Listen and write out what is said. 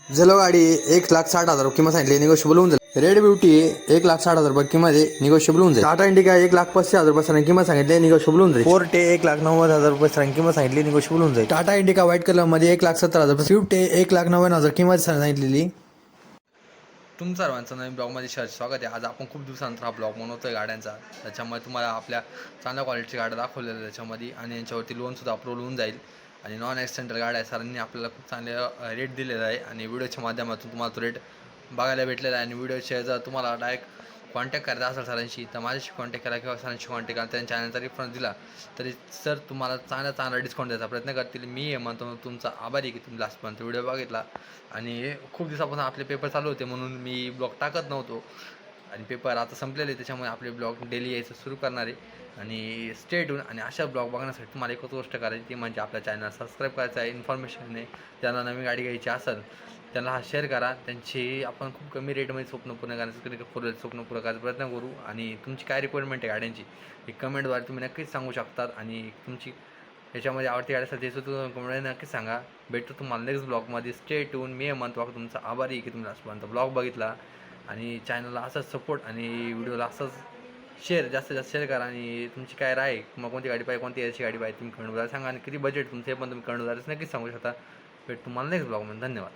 झेलो गाडी 1,60,000 किंमत सांगितली, निगोशिएबल होऊन जाईल. रेड ब्युटी 1,60,000 रुपये किंमत आहे, निगोशिएबल होऊन जाईल. टाटा इंडिका 1,35,000 रुपये किंमत सांगितली, निगोशिएबल होऊन जाईल. फोर्टे 1,90,000 रुपये किंमत सांगितली, निगोशिएबल होऊन जाईल. टाटा इंडिका व्हाईट कलर मध्ये 1,70,000 रुपये. स्विफ्ट 1,90,000 किंमत सांगितलेली. तुमचं सर्वांचं नवीन ब्लॉगमध्ये स्वागत आहे. आज आपण खूप दिवसानंतर हा ब्लॉग बनवतोय गाड्यांचा. त्याच्यामध्ये तुम्हाला आपल्या चांगल्या क्वालिटीची गाड्या दाखवलेल्या त्याच्यामध्ये, आणि यांच्यावरती लोनसुद्धा अप्रूव्हल होऊन जाईल. आणि नॉन ॲक्सिडेंटल गाड्या आहे, सरांनी आपल्याला खूप चांगले रेट दिलेला आहे आणि व्हिडिओच्या माध्यमातून तुम्हाला तो रेट बघायला भेटलेला आहे. आणि व्हिडिओच्या जर तुम्हाला डायरेक्ट कॉन्टॅक्ट करायचा असेल सरांशी तर माझ्याशी कॉन्टॅक्ट करा किंवा सरांशी कॉन्टॅक्ट करा. त्यांच्या चॅनलचा रेफरन्स दिला तरी सर तुम्हाला चांगला डिस्काउंट द्यायचा प्रयत्न करतील. मी हे म्हणतो तुमचा आभारी की तुम्ही लास्टपर्यंत व्हिडिओ बघितला. आणि खूप दिवसापासून आपले पेपर चालू होते म्हणून मी ब्लॉग टाकत नव्हतो, आणि पेपर आता संपलेले त्याच्यामुळे आपले ब्लॉग डेली यायचं सुरू करणार आहे. आणि स्टे ट्यून. आणि अशा ब्लॉग बघण्यासाठी तुम्हाला एकच गोष्ट करायची ती म्हणजे आपल्या चॅनल सबस्क्राईब करायचं आहे. इन्फॉर्मेशन आहे, ज्यांना नवीन गाडी घ्यायची असेल त्यांना हा शेअर करा. त्यांची आपण खूप कमी रेटमध्ये स्वप्न पूर्ण करण्याचं स्वप्न पूर्ण करायचा प्रयत्न करू. आणि तुमची काय रिक्वायरमेंट आहे गाड्यांची ही कमेंटद्वारे तुम्ही नक्कीच सांगू शकतात. आणि तुमची याच्यामध्ये आवडती गाड्यासाठी तुम्ही कमेंट नक्कीच सांगा. भेटतो तुम्हाला नेक्स्ट ब्लॉगमध्ये. Stay tune. मी म्हणतो तुमचा आभारी की तुम्ही आजपर्यंत ब्लॉग बघितला आणि चॅनलला असाच सपोर्ट आणि व्हिडिओला असंच जास्तीत जास्त शेअर करा. आणि तुमची काय राय मग कोणती गाडी पाहिजे, कोणती याची गाडी पाहिजे तुम्ही कमेंटद्वारे सांगा. आणि किती बजेट तुमचं हे पण तुम्ही कमेंटद्वारे नक्कीच सांगू शकता. भेट तुम्हाला नेक्स्ट ब्लॉगमध्ये. धन्यवाद.